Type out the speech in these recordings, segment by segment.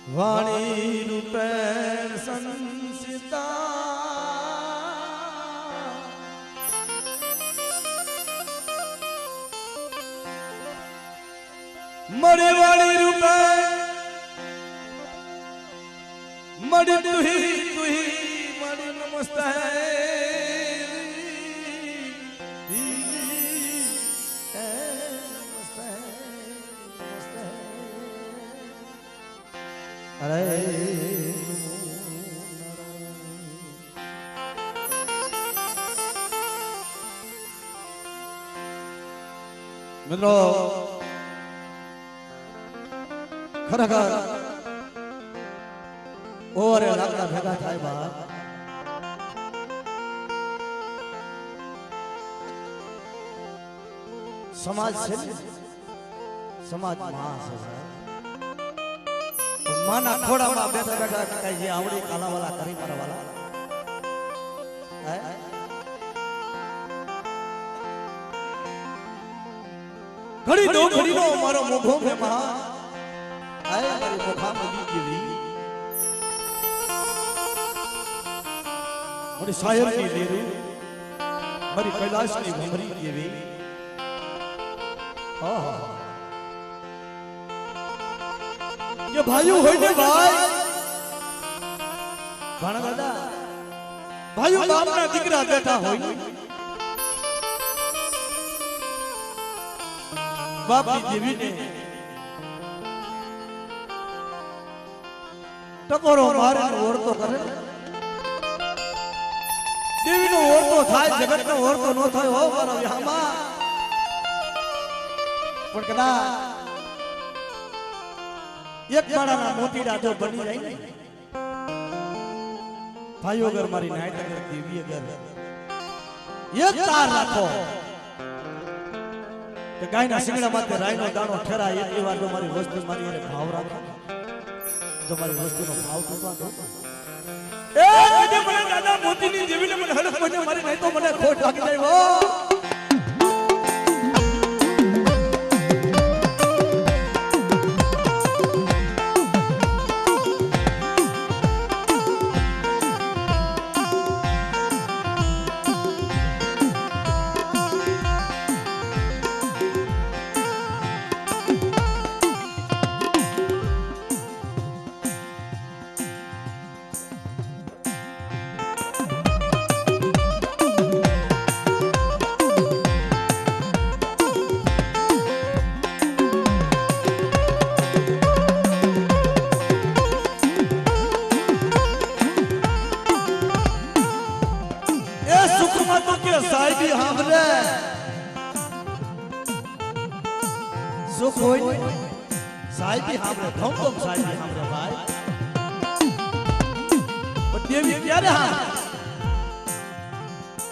વાણી રૂપે સંસિતા મરી વાણી રૂપે મરી તુહી મરી નમસ્તે અરે મિત્રો ખરેખર ઓરે લાગતા ભેગા થાય બા સમાજ છે ને સમાજ માં છે માના ખોડામાં બેઠા બેઠા કઈ જે આવડી કાલાવાલા કરી મારવાલા ઘડી દો ઘડી નો મારો મોઘો મે મહા આય મારી મોખા મગી જેવી મારી શાયર ની લેરું મારી કૈલાશ ની ભમરી જેવી ये भाइयों होय ने भाई भाणा दादा भाइयों बाप ना दीकरा बेटा होय बाप की देवी ने टकोरो मारे ओर तो करे देवी नो ओर तो थाय जगत नो ओर तो नो थाय हो मारा व्यामा पण कदा एक बाड़ा ना मोतीड़ा जो बनी जाए ने भाइयों अगर मारी नाइट अगर देवी अगर एक तार रखो तो गाय ना सिंगड़ा माथे राय नो दाणो ठेरा एक बार जो मारी वस्तु मारी रे भाव राखो जो मारी वस्तु नो भाव तो दो ए मुझे मने दादा मोती नी देवी ने मने हलक मने मारी नहीं तो मने खोट लागी जाय वो सुख होय साहिबी हमरे धम धम साहिबी हमरे भाई पर देवी क्या रे हां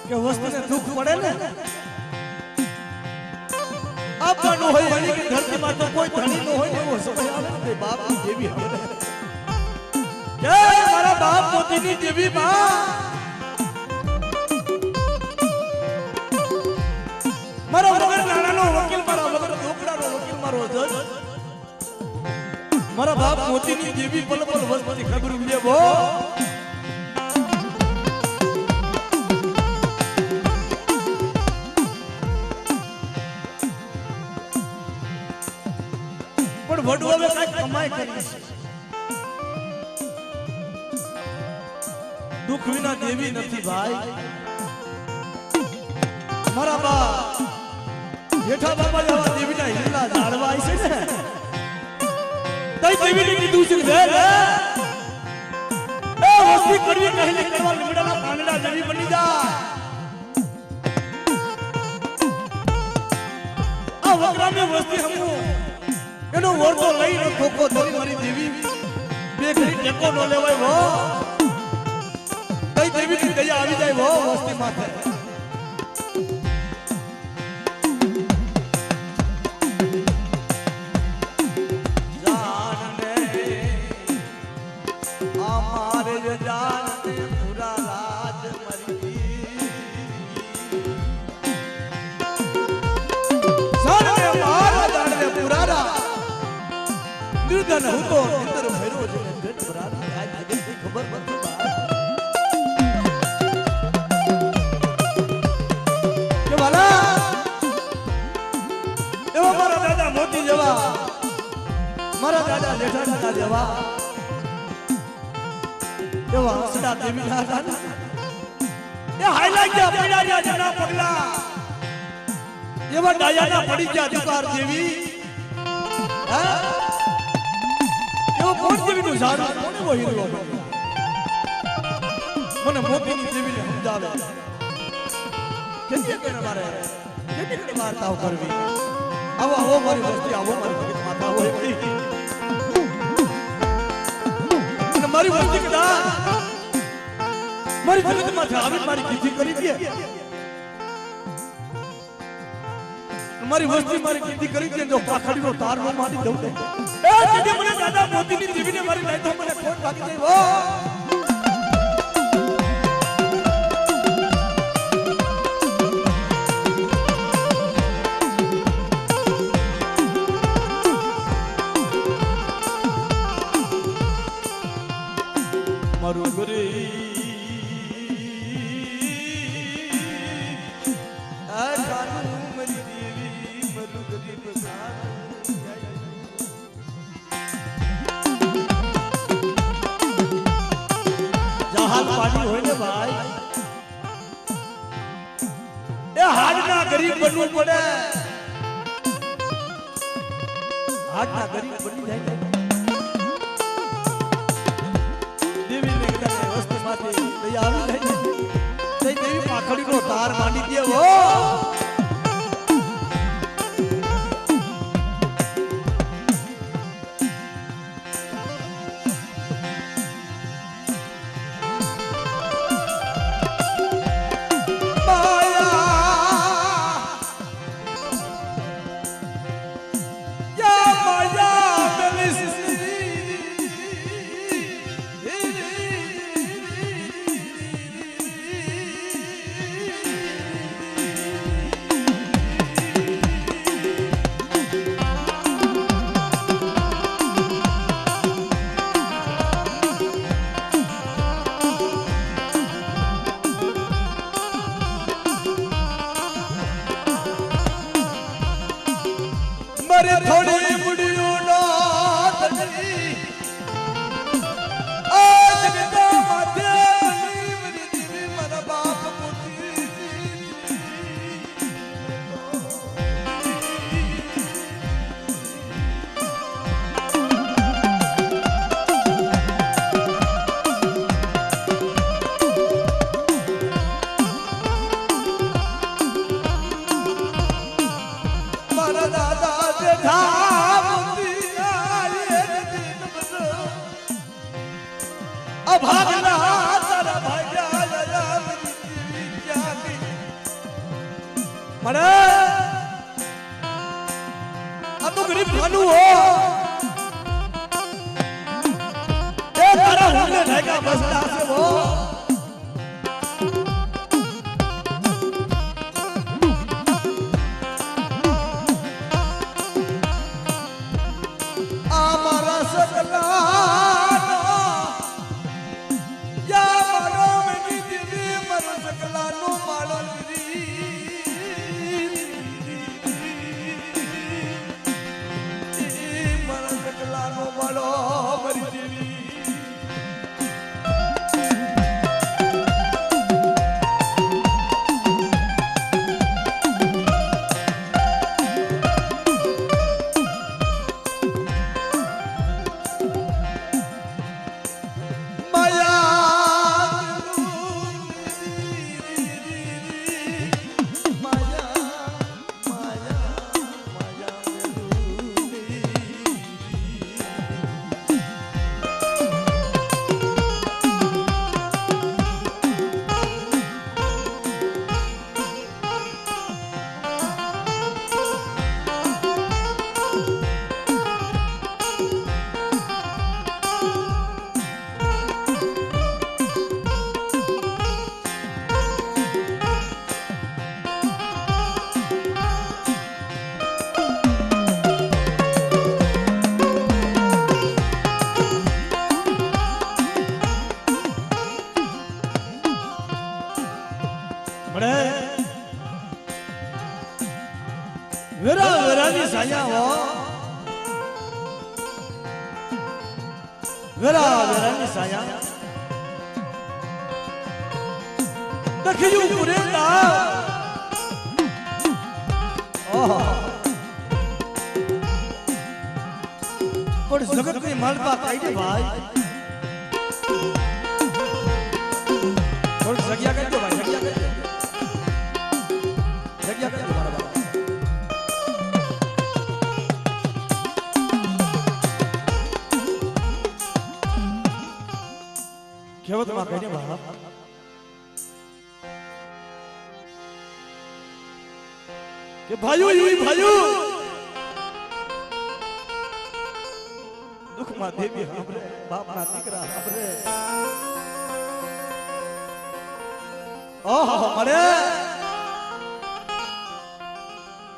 के वस्तु ने दुख पड़े ने अब बनो होय बनी की धरती में तो कोई धनी न होय ने वो सब आवे बाप की देवी हमरे जय मारा बाप मोती नी देवी मां मारो वगर नाना नो वकील मारा वगर ढोकड़ा नो वकील मारो जज मारा बाप मोती नी देवी पल पल वस्तु खबर ले वो पण वडवा में काय कमाई करी दुख विना देवी नहीं भाई मारा बाप जेठा बाबा जवा देवी ना हिल्ला झाड़वा आई से ने तई देवी ने कीधु छे दे ए वस्ती करवी कहले करवा लिमडाना पांडा देवी बनी जा आ वगरा में वस्ती हमो एनो वोर तो लई न खोखो धरी मारी देवी बेकरी टेको न लेवाय वो तई देवी की दया आवी जाय वो वस्ती माथे निर्धन हूँ तो इंद्र भैरो મોતી જેવા મારા દાદા જેઠા દાદા જેવા એવા હસડા દેવી ના હતા એ હાઈલા ગયા પીડા ગયા જના પગલા એવા ડાયાના પડી ગયા દુકાર દેવી હા એવો કોણ દેવી નું ઝાડું કોને એવો હીરો મને મોતીની દેવીને સમજાવે કેટલી કે મારે કેટલી વાર્તાઓ કરવી આવો આવો મારી વસ્તી આવો મારી ભગત માતા આવો એકલી અને મારી વસ્તી કદા મારી જગત માં આવી મારી કીધી કરી દે મારી વસ્તી મારી કીધી કરી દે જો પાખડીનો તાર નો મારી દઉં એ કીધી મને દાદા મોતીની દેવીને મારી લઈ તો મને ખોટ ભાગી જાય ઓ गरीब बनવું પડે હાડના ગરીબ બની જાય દેવી ને કદાચ વસ્તુ માંથી દયા આવી જાય તે દેવી પાખડીનો તાર માંડી દે હો थोड़ी बुढ़ियों ना तकली आज के माथे मेरी देवी मेरा बाप मोती मारा दादा भागना तारा भाग्या क्या की मरे अब तो गरीब खानू हो ए तारा होने रहेगा बसता से वो आमारा सकला વેરા વેરાની સાયા હો વેરા વેરાની સાયા દખિયું પુરેતા ઓહ પણ જગતની માલપા કાઈ દે ભાઈ થોડી જગ્યા કરી દો ભાઈ જગ્યા કરી દો મારા બાપ કેવો તમા કહીને બાપ કે ભાઈઓ દુઃખમાં દેવી સાંભળે બાપના દીકરા સાંભળે ઓહો મળે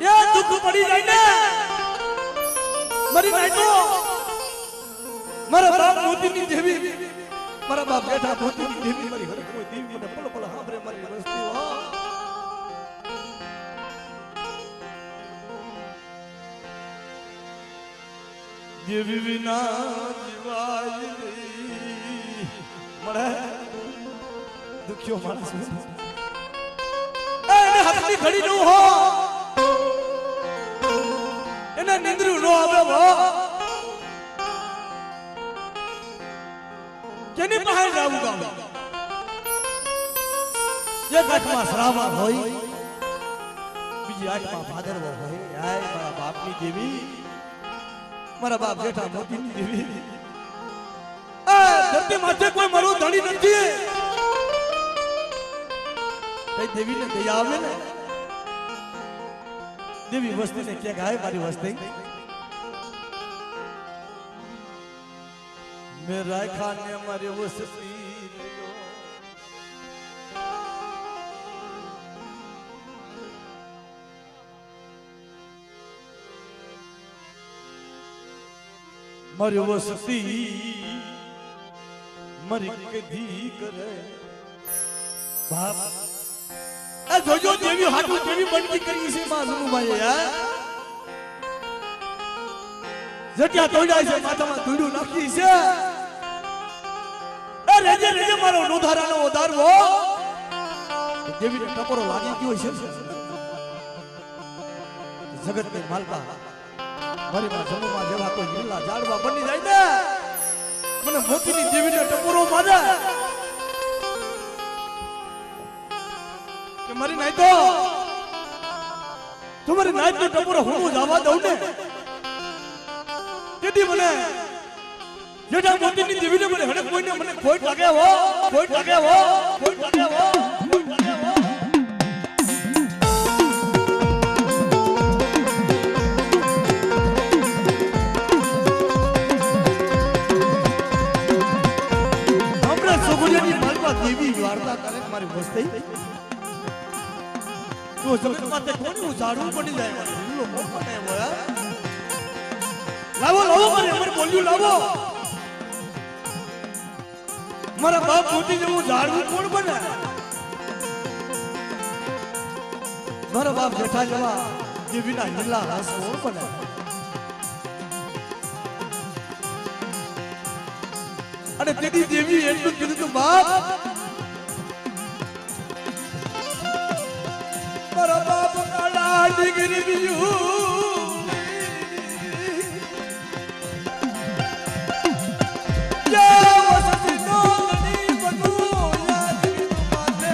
એ દુઃખ પડી જાય ને મરી જાય તો મારા બાપ મોતીની દેવી મારા બાપ બેઠા મોતીની દેવી મારી ઘરે કોઈ દેવી મને પલ પલ સાંભળે મારી વસ્તી હો દેવી વિના જીવાય નહીં મળે દુખ્યો માણસ એને હાથની ઘડી નું હો એને નિંદ્રું નો આવે હો કેની બહાર જાવું ગામ જે કાઠમાં શ્રાવણ હોય બીજી આઠમાં ભાદરવો હોય આય મારા બાપની દેવી મારા બાપ બેઠા મોતીની દેવી આ ધરતી માથે કોઈ મારો ધણી નથી એ દેવીને દયા આવે ને દેવી વસ્તીને કે ગાય મારી વસ્તી મેરા ખાને મારી વસ્તી મારી વસ્તી મારી કદી કરે બાપ એ જોજો દેવી હાટુ દેવી બનકી કરી છે માં જનુભાઈ યાર જટિયા તોડ્યા છે માથામાં ધૂળું નાખી છે એ રેજે રેજે મારો નોધારાનો ઓધારવો દેવીને ટકોરો લાગી ગયો છે જગતની માલપા મારી માં જમવા જેવા કોઈ લીલા ઝાડવા બની જાય ને મને મોતીની દેવીને ટકોરો મારે કે મારી નાઈ તો તમારી નાઈ તો ટકોરો હું જવા દઉં ને તેથી મને જેઠા મોતીની દેવીને મને હડક કોઈને મને ખોટ લાગે હો ખોટ લાગે હો ખોટ લાગે હો ખોટ લાગે હો દેવી વાર્તા કરે મારી વસ્તી તો જગત માથે કોની ઉજાડું પડી જાય મારો હિલ્લો મોકને મોયા લાવો લાવો મારે અમર બોલ્યું લાવો મારા બાપ મોતી જેવું ઝાડવું કોણ બને મારા બાપ જેઠા જેવા દેવીના હિલ્લા રસ કોણ બને અને તેની દેવી એટલું કીધું કે બાપ મારા બાપ કાળા ડીગરી બીયું યા વસતી નો ગણી બધું યાદ માથે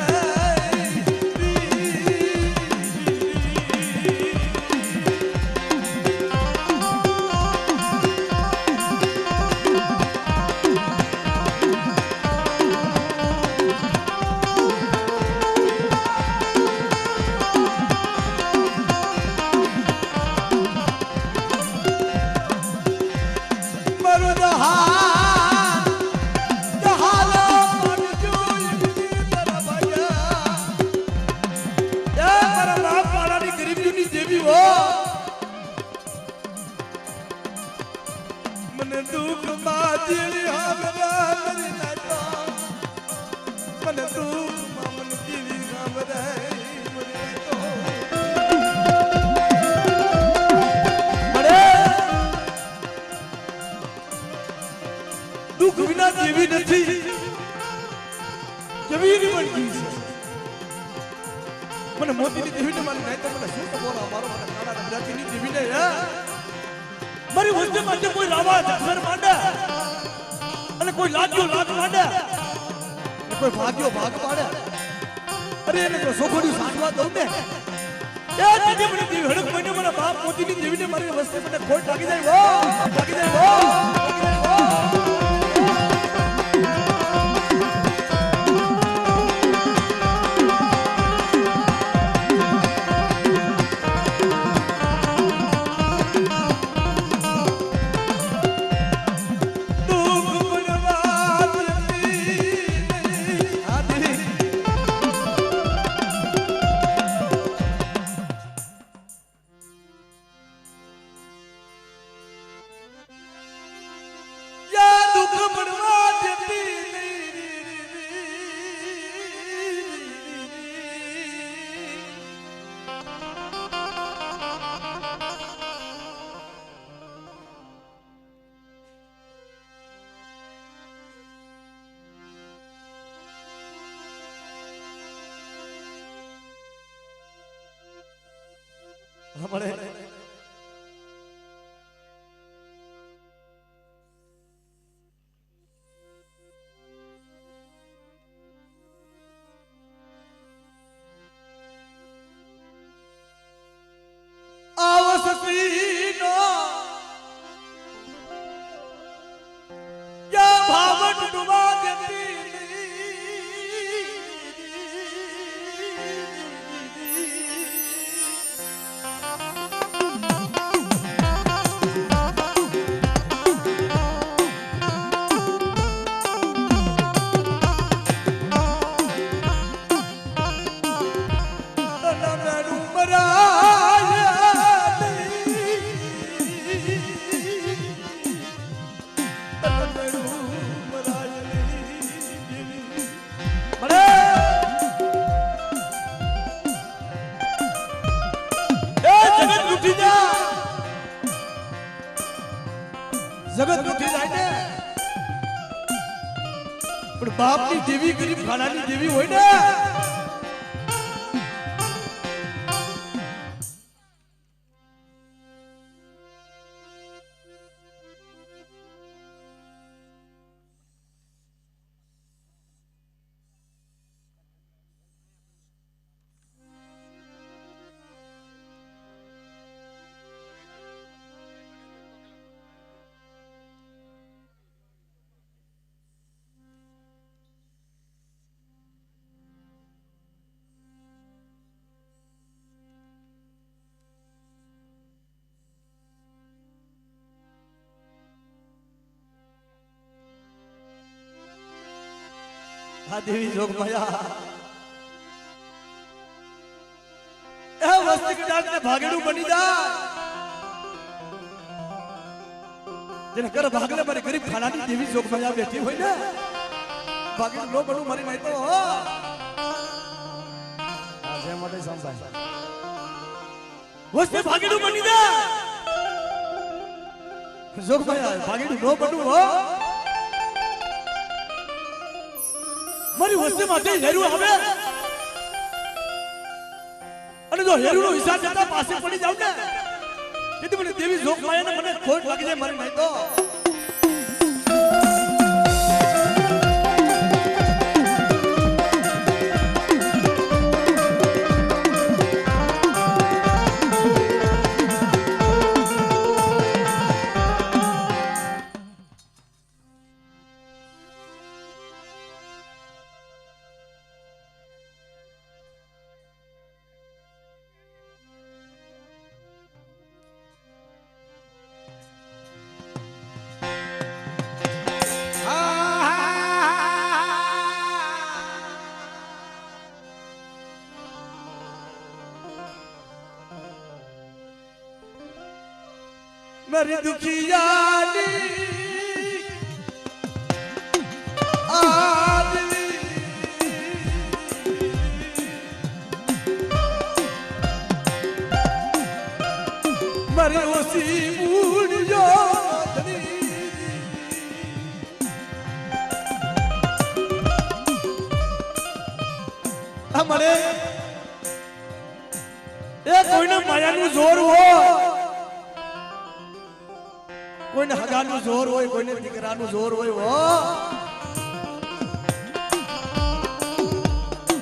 મને દુઃખ બાજી હામરા મરી નાતો મને દુઃખ મન જીવી હામરા મરી નાતો મરે દુઃખ નથી જમીન બનતી છે મને મોતીની દેવીને મારી નાઈ તો મને શું ખબર અમારો મને કાળા ગુજરાતીની દેવીને મારી વસ્તી માટે કોઈ રાવા જસર માંડે અને કોઈ લાગ્યો લાગ માંડે કોઈ ભાગ્યો ભાગ પાડે અરે એને તો સોખોડી સાંડવા દઉં ને એ દીદી મને દેવી હડક મહિને મને બાપ મોતીની દેવીને મારી વસ્તી મને ખોટ લાગી જાય લાગી જાય હમણે આવસતીનો યા ભાવટ ડુબા દેતી જગત ઉઠી જાય ને પણ બાપની દેવી ગરીબ ખાનાની દેવી હોય ને આ દેવી જોગમાયા એ વસ્તી કડાટને ભાગેડું બની જા જેને કર ભાગલે મારી ગરીબ ખાનાની દેવી જોગમાયા બેઠી હોય ને ભાગેડું નો બનું મારી નહીં તો આજે માટે સંભાળ વસ્તી ભાગેડું બની જા જોગમાયા ભાગેડું નો બનું હો મારી વસ્તી માંથી હેરું આવે અને જો હેરું નો હિસાબ જતા પાસે પડી જાવ ને તેથી મને દેવી જોગ માયા ને મને ખોટ લાગી જાય મારી નહીં તો मेरी दुखियानी आदमी मेरी उसी मूड यादनी મળે એ કોઈને માયાનું જોર હોય કોઈને હગાનું જોર હોય કોઈને દીકરાનું જોર હોય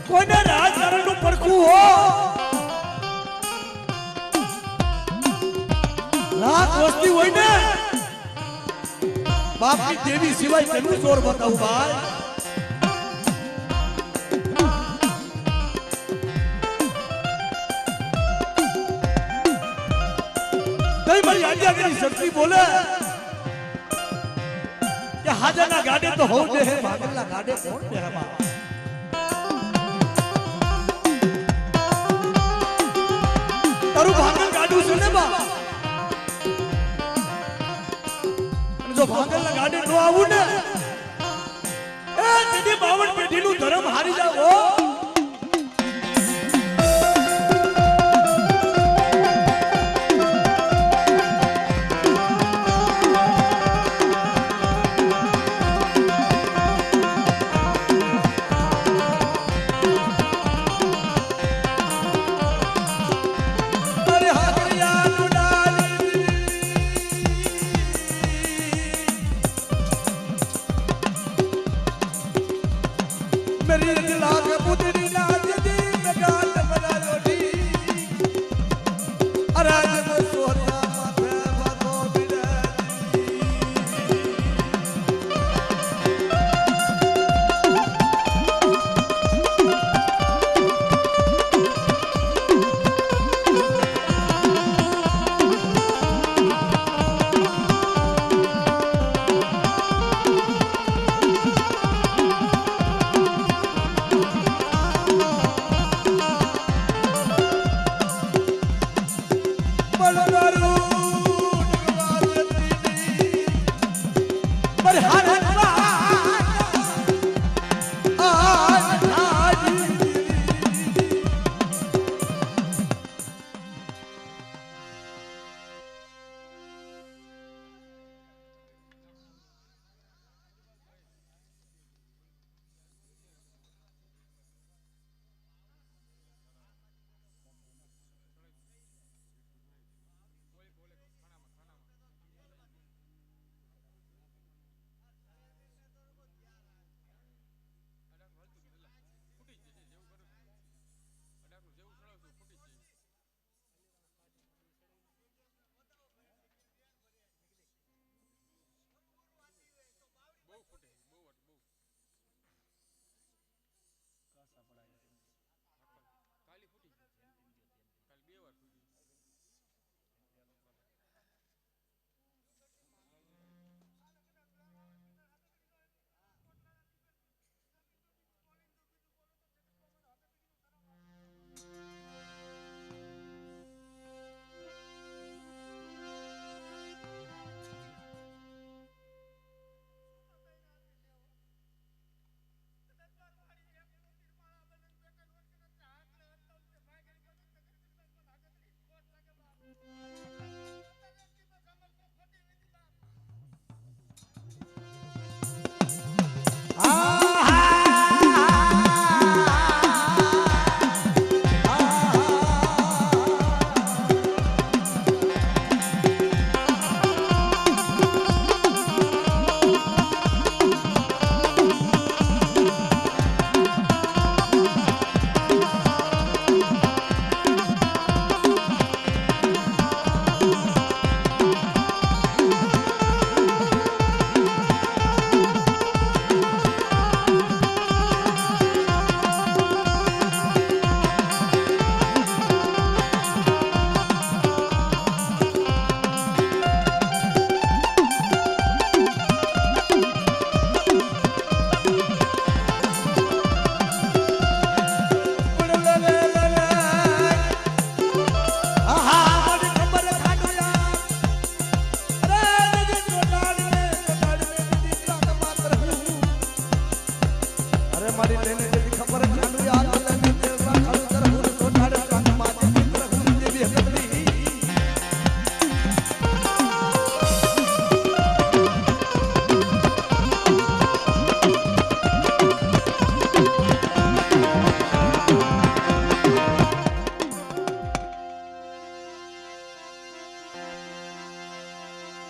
કોઈને રાજકારણનું પડખું હોય લાખ વસ્તી હોય ને બાપની દેવી સિવાય તેનું જોર બતાવું ભાઈ મારી આજ્ઞાકારી શક્તિ બોલે કે હાજરના ગાડે તો હોવ દે હે ભાગલના ગાડે કોણ દે હે બા તારું ભાગલ ગાડું છે ને બા જો ભાગલના ગાડે નો આવું ને એ તેની 52 પેઢીનું ધર્મ હારી જાવ मेरी दिला के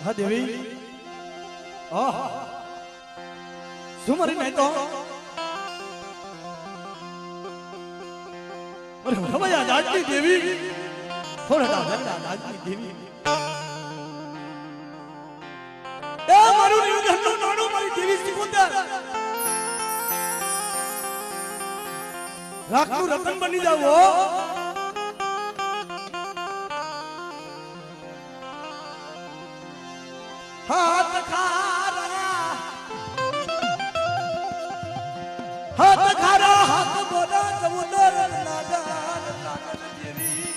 હા દેવી ઓહ સુમરી નહીં તો અરે ભૈયા દાદની દેવી થોડા દાદની દેવી એ મારું નિવેદનનું નાનું મારી દેવી સિકોતર રાખનું રતન બની જાવ હાથ ખારા હાથ બોલા સમુદર નાગર દેવી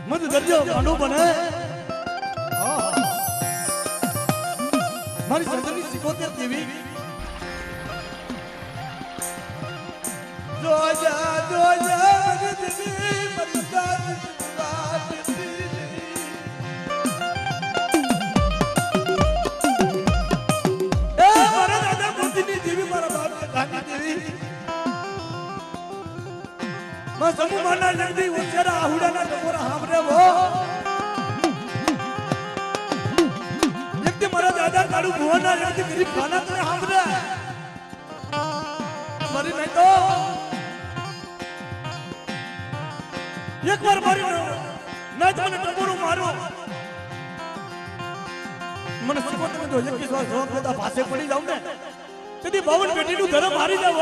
મત દરજો ભાંડો બને મારી સંતની સિકોતર દેવી જોજા મારી દેવી મારી દાદા મોતીની દેવી મારા બાપ દાદી દેવી માં સમૂહના નંદી ઉછેરા આહુડાના ટકોરા હામરે વો એકતે મારા દાદા કાળુ ભુવનના નંદી ગરીબ ખાના કરે હામરે મરી નહીં તો એક વાર મારી ના મને ટકોરો મારો મને સિકોતર જો એક વિશ્વાસ જવાબ દેતા પાસે પડી જાવ ને તેથી 52 પેટીનું ધરમ મારી જાવ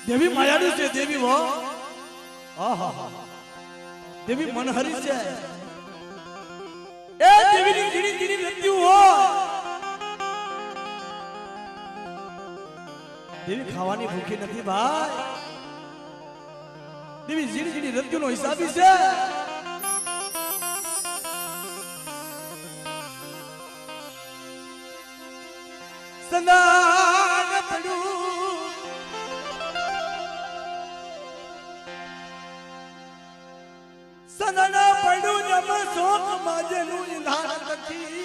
देवी मायाड़ी से देवी वो देवी मनहरी से ए देवी ની ધીરી ધીરી રત્યુ હો દેવી ખાવાની ભૂખી નથી ભાઈ દેવી ધીરી ધીરી રત્યુ નો હિસાબી છે સંદાન પડ્યું સંદાન પડ્યું જબ શોક માજેનું ઈંધાણ તકી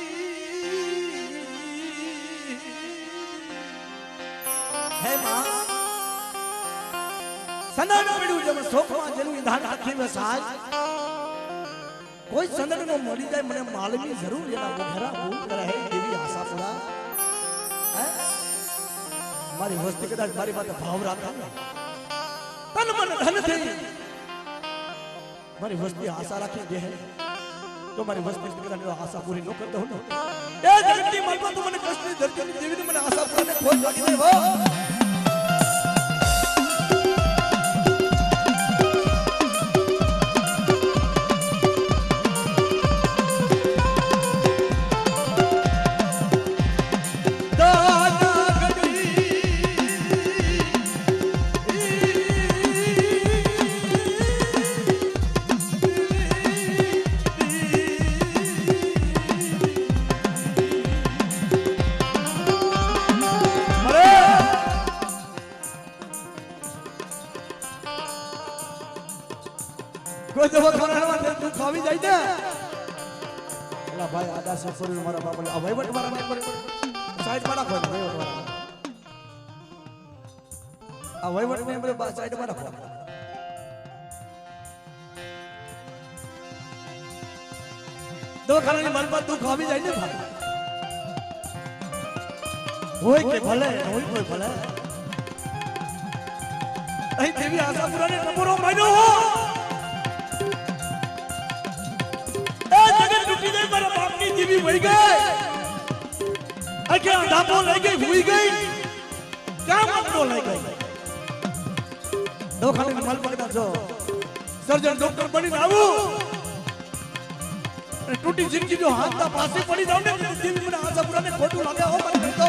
હે માં સંદન પડ્યું જેમ શોખમાં જેનું ધાન રાખી વસાય કોઈ સંદન નો મળી જાય મને માલની જરૂર એના મોઘરા ભૂલ કરે હે દેવી આશાપુરા મારી વસ્તી કદાચ મારી પાસે ભાવ રાખે તન મન ધન થઈ મારી વસ્તી આશા રાખી દે તો મારી વસ્તી કદાચ આશા પૂરી ન કરતો હું એ જગતની માલમાં તું મને કૃષ્ણની ધરતીની દેવીને મને આશા પૂરાને ખોટ લાગી દે હો કોઈ દવાખાનામાં તું ખાવી જાય ને અલા ભાઈ આદા સફરી મારા બાપા આ વહીવટ મારા નંબર સાઈડ માં રાખો વહીવટ મારા આ વહીવટ ને બરે સાઈડ માં રાખો દવાખાનાની માલમાં તું ખાવી જાય ને ભાઈ હોય કે ભલે હોય કોઈ ભલે અહીં દેવી આશાપુરાને ટપોરો માન્યો હો મારા બાપની જીવી વહી ગઈ આખે ધાપો લઈ ગઈ ભૂઈ ગઈ ક્યાં મામલો લઈ ગઈ દવાખાને માલ પકડા છો સર્જન ડોક્ટર બનીને આવું અને તૂટી જિંદગી જો હાથના પાસે પડી જાવ ને જીવી મને આશાપુરાને ખોટું લાગે હો મને તો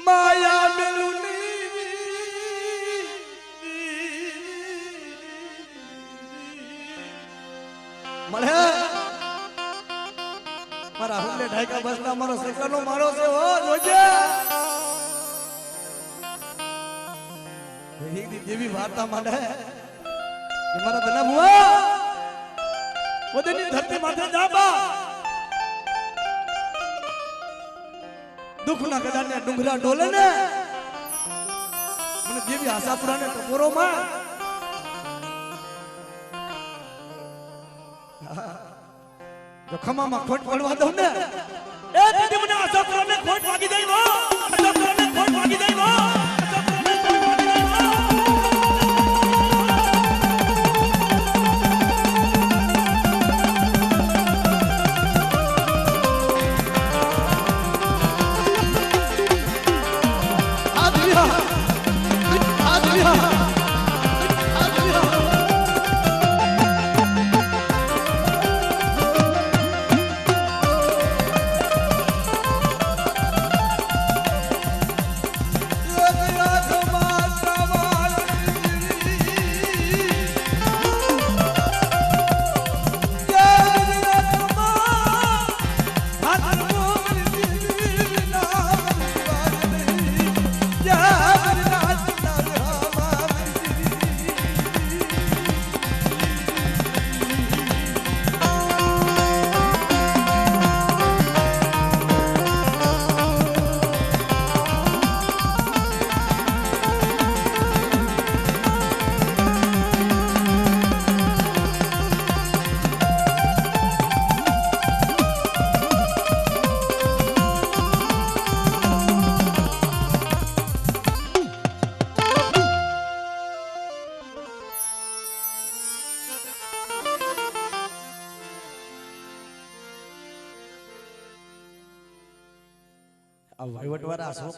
માયા મેલુની મળે મારા હુંડે ઢાઈકા બસના મારો સકરનો મારો છે હો જોજે દેવી વાર્તા માંડે કે મારા દના મુઆ ઓદેની ધરતી માથે જાબા દુખના ગદાને ડુંગરા ડોલે ને મને દેવી આશાપુરાને ટપોરો માં જો ખમામાં ખોટ પડવા દઉં ને એ દીદી મને આશાપુરાને ખોટ વાગી દઈ નો આશાપુરાને ખોટ વાગી દઈ નો આ વહીવટવાળા શું